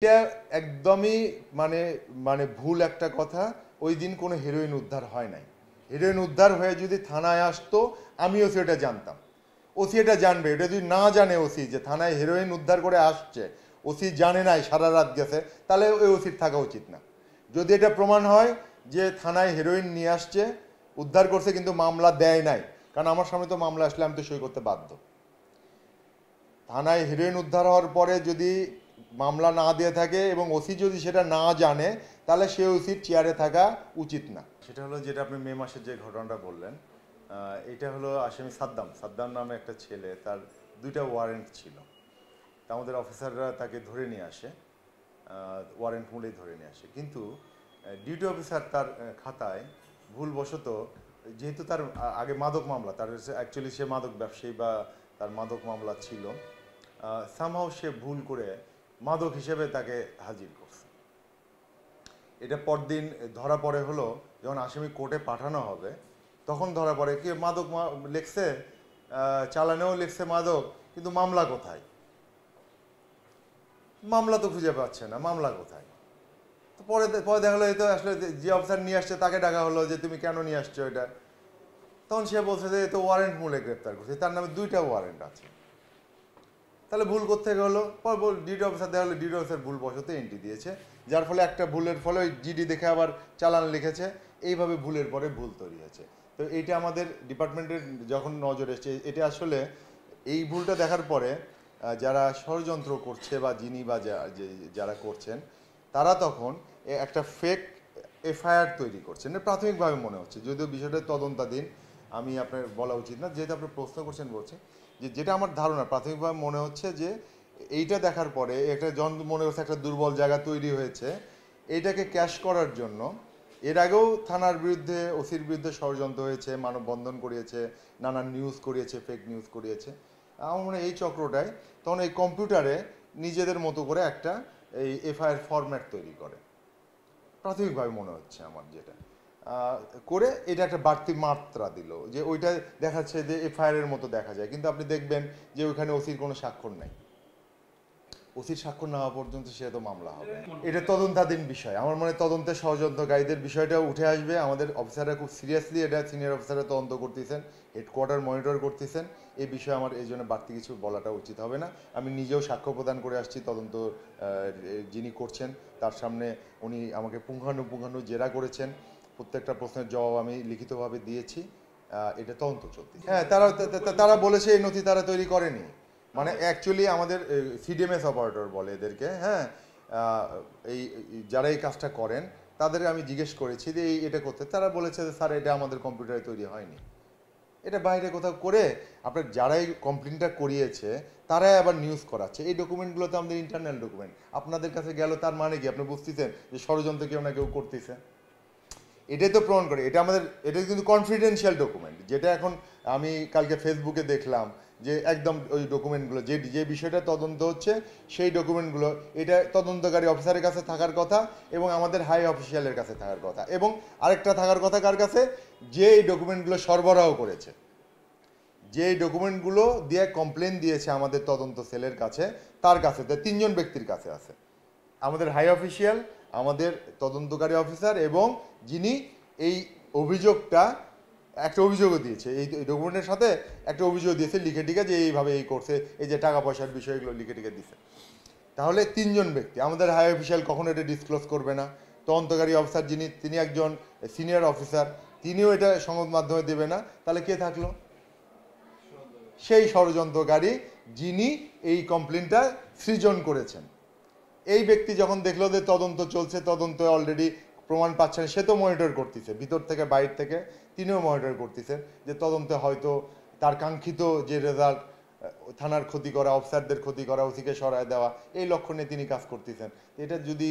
এটা একদমই মানে মানে ভুল একটা কথা। ওই দিন কোনো হেরোইন উদ্ধার হয় নাই। হেরোইন উদ্ধার হয়ে যদি থানায় আসতো আমিও সেটা জানতাম। ওসি এটা জানবে। এটা যদি না জানে ওসি যে থানায় হেরোইন উদ্ধার করে আসছে, ওসি জানে নাই সারা রাত গেছে, তাহলে ওই ওসির থাকা উচিত না। যদি এটা প্রমাণ হয় যে থানায় হেরোইন নিয়ে আসছে, উদ্ধার করছে কিন্তু মামলা দেয় নাই, কারণ আমার সামনে তো মামলা আসলে আমি তো সই করতে বাধ্য। থানায় হিরোইন উদ্ধার হওয়ার পরে যদি মামলা না দিয়ে থাকে এবং ওসি যদি সেটা না জানে, তাহলে সে ওসির চেয়ারে থাকা উচিত না। সেটা হলো যেটা আপনি মে মাসের যে ঘটনাটা বললেন, এটা হলো আসামি সাদ্দাম। সাদ্দাম নামে একটা ছেলে, তার 2টা ওয়ারেন্ট ছিল। তা আমাদের অফিসাররা তাকে ধরে নিয়ে আসে, ওয়ারেন্ট মূলেই ধরে নিয়ে আসে। কিন্তু ডিউটি অফিসার তার খাতায় ভুলবশত, যেহেতু তার আগে মাদক মামলা, তার অ্যাকচুয়ালি সে মাদক ব্যবসায়ী বা তার মাদক মামলা ছিল, সামহাও সে ভুল করে মাদক হিসেবে তাকে হাজির করছে। এটা পরদিন ধরা পড়ে হলো যখন আসামি কোর্টে পাঠানো হবে, তখন ধরা পড়ে কি মাদক লিখছে, চালানেও লিখছে মাদক, কিন্তু মামলা কোথায়? মামলা তো খুঁজে পাচ্ছে না, মামলা কোথায়? তো পরে পরে দেখা হলো এই তো আসলে যে অফিসার নিয়ে আসছে তাকে ডাকা হলো যে তুমি কেন নিয়ে আসছো এটা। তখন সে বলছে যে তো ওয়ারেন্ট মূলে গ্রেপ্তার করছে, তার নামে 2টা ওয়ারেন্ট আছে। তাহলে ভুল কোত্থেকে হলো? পর ডিডি অফিসার দেখা হলো ডিডি অফিসার ভুল বশত এন্ট্রি দিয়েছে, যার ফলে একটা ভুলের ফলে ওই জিডি দেখে আবার চালান লিখেছে। এইভাবে ভুলের পরে ভুল তৈরি হয়েছে। তো এইটা আমাদের ডিপার্টমেন্টের যখন নজর এসছে, এটা আসলে এই ভুলটা দেখার পরে যারা ষড়যন্ত্র করছে বা যিনি বা যারা করছেন, তারা তখন একটা ফেক এফআইআর তৈরি করছেন প্রাথমিকভাবে মনে হচ্ছে, যদিও বিষয়টা তদন্তাধীন। আমি আপনার বলা উচিত না, যেহেতু আপনি প্রশ্ন করছেন বলছি যে যেটা আমার ধারণা প্রাথমিকভাবে মনে হচ্ছে যে এইটা দেখার পরে একটা জন মনে হচ্ছে একটা দুর্বল জায়গা তৈরি হয়েছে, এইটাকে ক্যাশ করার জন্য এর আগেও থানার বিরুদ্ধে ওসির বিরুদ্ধে ষড়যন্ত্র হয়েছে, মানববন্ধন করিয়েছে, নানান নিউজ করিয়েছে, ফেক নিউজ করিয়েছে। আমার মনে হয় এই চক্রটায় তখন এই কম্পিউটারে নিজেদের মতো করে একটা এই এফআইআর ফরম্যাট তৈরি করে, প্রাথমিকভাবে মনে হচ্ছে আমার যেটা করে এটা একটা বাড়তি মাত্রা দিল, যে ওইটা দেখাচ্ছে যে এফআইআর মতো দেখা যায়, কিন্তু আপনি দেখবেন যে ওইখানে ওসির কোনো স্বাক্ষর নাই। ওসির স্বাক্ষর না হওয়া পর্যন্ত সে তো মামলা হবে। এটা তদন্তাধীন বিষয়। আমার মনে হয় তদন্তের ষড়যন্ত্রকারীদের বিষয়টাও উঠে আসবে। আমাদের অফিসাররা খুব সিরিয়াসলি এটা, সিনিয়র অফিসাররা তদন্ত করতেছেন, হেডকোয়ার্টার মনিটর করতেছেন। এই বিষয়ে আমার এই জন্য বাড়তি কিছু বলাটা উচিত হবে না। আমি নিজেও সাক্ষ্য প্রদান করে আসছি তদন্ত যিনি করছেন তার সামনে। উনি আমাকে পুঙ্খানু জেরা করেছেন, প্রত্যেকটা প্রশ্নের জবাব আমি লিখিতভাবে দিয়েছি। এটা তদন্ত চলছে। হ্যাঁ, তারা বলেছে এই নথি তারা তৈরি করেনি। মানে অ্যাকচুয়ালি আমাদের সিডিএমএস অপারেটর বলে এদেরকে। হ্যাঁ, এই যারা এই কাজটা করেন তাদের আমি জিজ্ঞেস করেছি যে এটা করতে, তারা বলেছে যে স্যার এটা আমাদের কম্পিউটারে তৈরি হয়নি, এটা বাইরে কোথাও করে আপনার যারাই কমপ্লেনটা করিয়েছে তারাই আবার নিউজ করাচ্ছে। এই ডকুমেন্টগুলো তো আমাদের ইন্টারনাল ডকুমেন্ট, আপনাদের কাছে গেল তার মানে কি আপনি বুঝতেছেন যে ষড়যন্ত্র কেউ না কেউ করতেছে? এটাই তো প্রমাণ করে এটা আমাদের, এটা কিন্তু কনফিডেন্সিয়াল ডকুমেন্ট। যেটা এখন আমি কালকে ফেসবুকে দেখলাম যে একদম ওই ডকুমেন্টগুলো যে বিষয়টা তদন্ত হচ্ছে সেই ডকুমেন্টগুলো, এটা তদন্তকারী অফিসারের কাছে থাকার কথা এবং আমাদের হাই অফিসিয়ালের কাছে থাকার কথা, এবং আরেকটা থাকার কথা কার কাছে? যে এই ডকুমেন্টগুলো সরবরাহ করেছে, যে ডকুমেন্টগুলো দিয়ে কমপ্লেন দিয়েছে আমাদের তদন্ত সেলের কাছে, তার কাছে, 3জন ব্যক্তির কাছে আছে। আমাদের হাই অফিসিয়াল, আমাদের তদন্তকারী অফিসার, এবং যিনি এই অভিযোগটা, একটা অভিযোগও দিয়েছে এই ডকুমেন্টের সাথে, একটা অভিযোগ দিয়েছে লিখে টিকে যে এইভাবে এই করছে, এই যে টাকা পয়সার বিষয়গুলো লিখে টিকে দিছে। তাহলে 3জন ব্যক্তি, আমাদের হাই অফিসিয়াল কখনো এটা ডিসক্লোজ করবে না। তদন্তকারী অফিসার যিনি, তিনি একজন সিনিয়র অফিসার, তিনিও এটা সংবাদ মাধ্যমে দেবে না। তাহলে কে থাকলো? সেই ষড়যন্ত্রকারী যিনি এই কমপ্লেনটা সৃজন করেছেন। এই ব্যক্তি যখন দেখলো যে তদন্ত চলছে, তদন্ত অলরেডি প্রমাণ পাচ্ছেন, সে তো মনিটর করতেছে ভিতর থেকে বাইরে থেকে, তিনিও মনিটর করতেছেন যে তদন্তে হয়তো তার কাঙ্ক্ষিত যে রেজাল্ট, থানার ক্ষতি করা, অফিসারদের ক্ষতি করা, ওসিকে সরায় দেওয়া, এই লক্ষ্যে তিনি কাজ করতেছেন। এটা যদি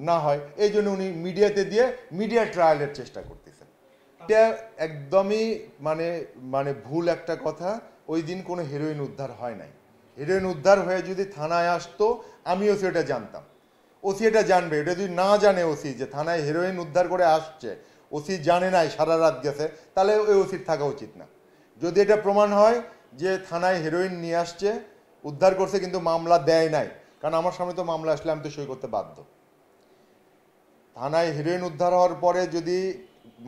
না হয়, এই জন্য উনি মিডিয়াতে দিয়ে মিডিয়া ট্রায়ালের চেষ্টা করতেছেন। এটা একদমই মানে মানে ভুল একটা কথা। ওই দিন কোনো হেরোইন উদ্ধার হয় নাই। হেরোইন উদ্ধার হয়ে যদি থানায় আসতো আমিও সেটা জানতাম। ওসি এটা জানবে। এটা যদি না জানে ওসি যে থানায় হেরোইন উদ্ধার করে আসছে, ওসি জানে নাই সারা রাত গেছে, তাহলে ওই ওসির থাকা উচিত না। যদি এটা প্রমাণ হয় যে থানায় হেরোইন নিয়ে আসছে, উদ্ধার করছে কিন্তু মামলা দেয় নাই, কারণ আমার সামনে তো মামলা আসলে আমি তো সই করতে বাধ্য। থানায় হিরোইন উদ্ধার হওয়ার পরে যদি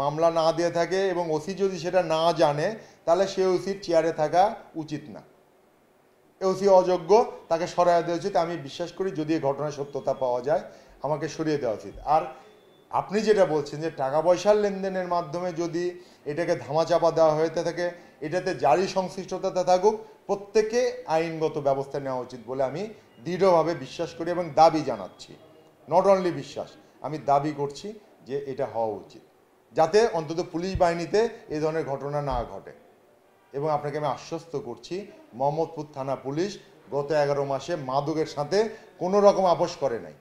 মামলা না দিয়ে থাকে এবং ওসি যদি সেটা না জানে, তাহলে সে ওসির চেয়ারে থাকা উচিত না। ওসি অযোগ্য, তাকে সরাইয়া দেওয়া উচিত। আমি বিশ্বাস করি যদি এই ঘটনার সত্যতা পাওয়া যায় আমাকে সরিয়ে দেওয়া উচিত। আর আপনি যেটা বলছেন যে টাকা পয়সার লেনদেনের মাধ্যমে যদি এটাকে ধামাচাপা দেওয়া হয়ে থাকে, এটাতে যারই সংশ্লিষ্টতা থাকুক প্রত্যেকে আইনগত ব্যবস্থা নেওয়া উচিত বলে আমি দৃঢ়ভাবে বিশ্বাস করি এবং দাবি জানাচ্ছি। নট অনলি বিশ্বাস, আমি দাবি করছি যে এটা হওয়া উচিত, যাতে অন্তত পুলিশ বাহিনীতে এই ধরনের ঘটনা না ঘটে। এবং আপনাকে আমি আশ্বস্ত করছি মোহাম্মদপুর থানা পুলিশ গত 11 মাসে মাদকের সাথে কোনো রকম আপোষ করে নাই।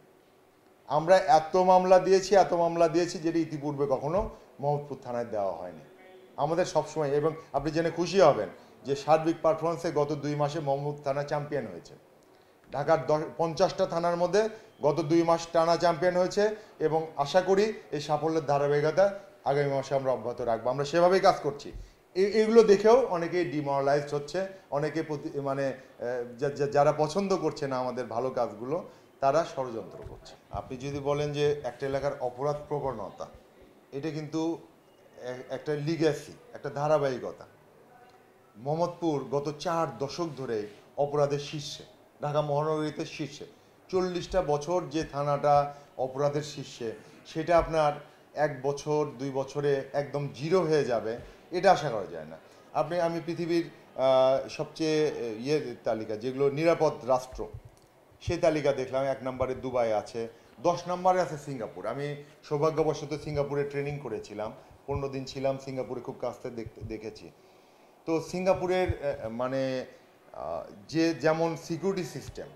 আমরা এত মামলা দিয়েছি যেটি ইতিপূর্বে কখনো মোহাম্মদপুর থানায় দেওয়া হয়নি। আমাদের সবসময়, এবং আপনি জেনে খুশি হবেন যে সার্বিক পারফরমেন্সে গত 2 মাসে মোহাম্মদপুর থানা চ্যাম্পিয়ন হয়েছে। ঢাকার 50টা থানার মধ্যে গত 2 মাস টানা চ্যাম্পিয়ন হয়েছে এবং আশা করি এই সাফল্যের ধারাবাহিকতা আগামী মাসে আমরা অব্যাহত রাখবো। আমরা সেভাবেই কাজ করছি। এগুলো দেখেও অনেকে ডিমোরালাইজড হচ্ছে, অনেকে মানে যারা পছন্দ করছে না আমাদের ভালো কাজগুলো, তারা ষড়যন্ত্র করছে। আপনি যদি বলেন যে একটা এলাকার অপরাধ প্রবণতা, এটা কিন্তু একটা লিগ্যাসি, একটা ধারাবাহিকতা। মোহাম্মদপুর গত 4 দশক ধরে অপরাধের শীর্ষে, ঢাকা মহানগরীতে শীর্ষে। 40টা বছর যে থানাটা অপরাধের শীর্ষে, সেটা আপনার 1 বছর 2 বছরে একদম জিরো হয়ে যাবে এটা আশা করা যায় না। আমি পৃথিবীর সবচেয়ে তালিকা, যেগুলো নিরাপদ রাষ্ট্র, সেই তালিকা দেখলাম 1 নম্বরে দুবাই আছে, 10 নম্বরে আছে সিঙ্গাপুর। আমি সৌভাগ্যবশত সিঙ্গাপুরে ট্রেনিং করেছিলাম, 15 দিন ছিলাম সিঙ্গাপুরে, খুব কাছ থেকে দেখেছি। তো সিঙ্গাপুরের মানে যেমন সিকিউরিটি সিস্টেম,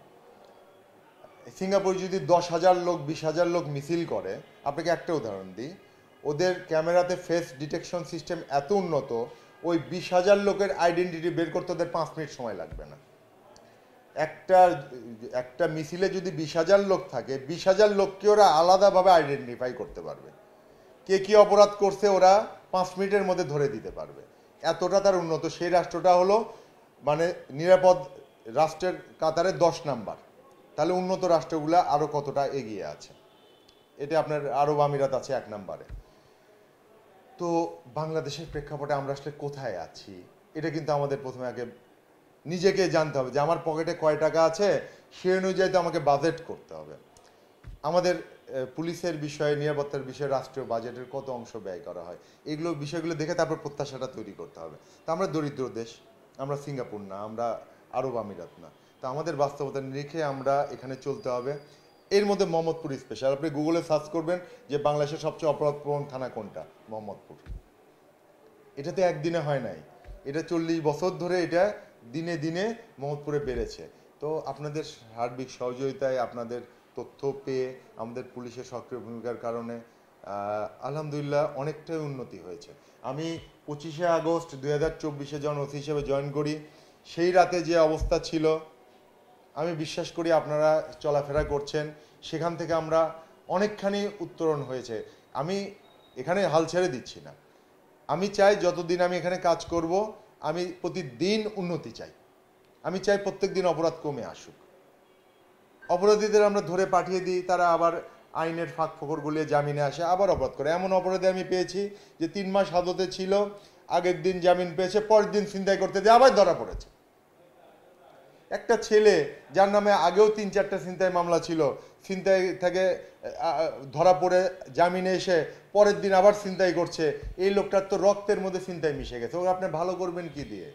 সিঙ্গাপুর যদি 10,000 লোক 20,000 লোক মিছিল করে, আপনাকে একটা উদাহরণ দিই, ওদের ক্যামেরাতে ফেস ডিটেকশন সিস্টেম এত উন্নত, ওই 20,000 লোকের আইডেন্টিটি বের করতে ওদের 5 মিনিট সময় লাগবে না। একটা মিছিলে যদি 20,000 লোক থাকে, 20,000 লোককে ওরা আলাদাভাবে আইডেন্টিফাই করতে পারবে। কে কী অপরাধ করছে ওরা 5 মিনিটের মধ্যে ধরে দিতে পারবে। এতটা তার উন্নত। সেই রাষ্ট্রটা হলো মানে নিরাপদ রাষ্ট্রের কাতারে 10 নাম্বার। তাহলে উন্নত রাষ্ট্রগুলো আরও কতটা এগিয়ে আছে। এটা আপনার আরব আমিরাত আছে 1 নম্বরে। তো বাংলাদেশের প্রেক্ষাপটে আমরা আসলে কোথায় আছি, এটা কিন্তু আমাদের প্রথমে আগে নিজেকে জানতে হবে যে আমার পকেটে কয় টাকা আছে, সে অনুযায়ী তো আমাকে বাজেট করতে হবে। আমাদের পুলিশের বিষয়ে, নিরাপত্তার বিষয়ে রাষ্ট্রীয় বাজেটের কত অংশ ব্যয় করা হয়, এগুলো বিষয়গুলো দেখে তারপর প্রত্যাশাটা তৈরি করতে হবে। তা আমরা দরিদ্র দেশ, আমরা সিঙ্গাপুর না, আমরা আরব আমিরাত না। তা আমাদের বাস্তবতা নিরিখে আমরা এখানে চলতে হবে। এর মধ্যে মোহাম্মদপুর স্পেশাল। আপনি গুগলে সার্চ করবেন যে বাংলাদেশের সবচেয়ে অপরাধপ্রবণ থানা কোনটা, মোহাম্মদপুর। এটা তো একদিনে হয় নাই, এটা 40 বছর ধরে এটা দিনে দিনে মোহাম্মদপুরে বেড়েছে। তো আপনাদের সার্বিক সহযোগিতায়, আপনাদের তথ্য পেয়ে, আমাদের পুলিশের সক্রিয় ভূমিকার কারণে আলহামদুলিল্লাহ অনেকটাই উন্নতি হয়েছে। আমি 25শে আগস্ট 2024 যখন ওসি হিসেবে জয়েন করি, সেই রাতে যে অবস্থা ছিল, আমি বিশ্বাস করি আপনারা চলাফেরা করছেন, সেখান থেকে আমরা অনেকখানি উত্তরণ হয়েছে। আমি এখানে হাল ছেড়ে দিচ্ছি না। আমি চাই যতদিন আমি এখানে কাজ করব, আমি প্রতিদিন উন্নতি চাই। আমি চাই প্রত্যেক দিন অপরাধ কমে আসুক। অপরাধীদের আমরা ধরে পাঠিয়ে দিই, তারা আবার আইনের ফাঁক ফোকর গলিয়ে জামিনে আসে, আবার অপরাধ করে। এমন অপরাধী আমি পেয়েছি যে 3 মাস হাজতে ছিল, আগের দিন জামিন পেয়েছে, পরের দিন ছিনতাই করতে দিয়ে আবার ধরা পড়েছে। একটা ছেলে যার নামে আগেও 3-4টা ছিনতাই মামলা ছিল, ছিনতাই থেকে ধরা পড়ে জামিনে এসে পরের দিন আবার ছিনতাই করছে। এই লোকটার তো রক্তের মধ্যে ছিনতাই মিশে গেছে। ও আপনি ভালো করবেন কি দিয়ে?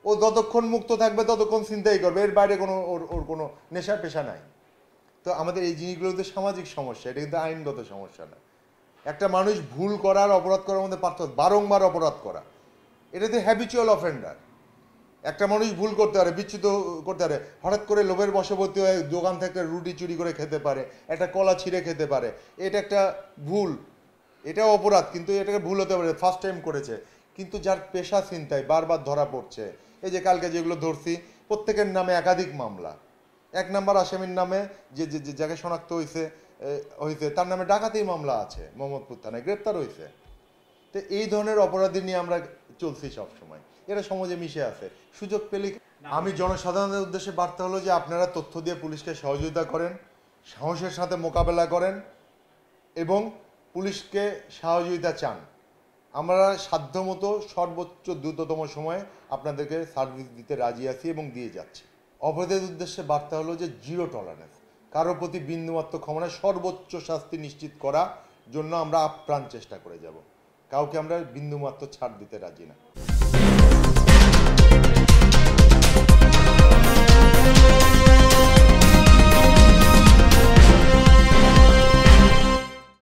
ও যতক্ষণ মুক্ত থাকবে ততক্ষণ ছিনতাই করবে, এর বাইরে কোনো ওর কোনো নেশা পেশা নাই। তো আমাদের এই জিনিসগুলো তো সামাজিক সমস্যা, এটা কিন্তু আইনগত সমস্যা না। একটা মানুষ ভুল করার অপরাধ করার মধ্যে পার্থক্য, বারংবার অপরাধ করা, এটা তো হ্যাবিচুয়াল অফেন্ডার। একটা মানুষ ভুল করতে পারে, বিচ্যুত করতে পারে, হঠাৎ করে লোভের বশবর্তী হয়ে দোকান থেকে রুটি চুরি করে খেতে পারে, একটা কলা ছিঁড়ে খেতে পারে, এটা একটা ভুল, এটাও অপরাধ। কিন্তু এটাকে ভুল হতে পারে, ফার্স্ট টাইম করেছে। কিন্তু যার পেশা চিন্তায় বারবার ধরা পড়ছে, এই যে কালকে যেগুলো ধরছি, প্রত্যেকের নামে একাধিক মামলা। 1 নম্বর আসামির নামে যে যাকে শনাক্ত হয়েছে তার নামে ডাকাতি মামলা আছে, মোহাম্মদপুর থানায় গ্রেপ্তার হয়েছে। তো এই ধরনের অপরাধী নিয়ে আমরা চলছি সবসময়, এরা সমাজে মিশে আছে, সুযোগ পেলে আমি জনসাধারণের উদ্দেশ্যে বার্তা হলো যে আপনারা তথ্য দিয়ে পুলিশকে সহযোগিতা করেন, সাহসের সাথে মোকাবেলা করেন এবং পুলিশকে সহযোগিতা চান। আমরা সাধ্যমতো সর্বোচ্চ দ্রুততম সময়ে আপনাদেরকে সার্ভিস দিতে রাজি আছি এবং দিয়ে যাচ্ছি। অপরাধীদের উদ্দেশ্যে বার্তা হলো যে জিরো টলারেন্স, কারোর প্রতি বিন্দুমাত্র ক্ষমা নয়, সর্বোচ্চ শাস্তি নিশ্চিত করার জন্য আমরা আপ্রাণ চেষ্টা করে যাব। কাউকে আমরা বিন্দুমাত্র ছাড় দিতে রাজি না।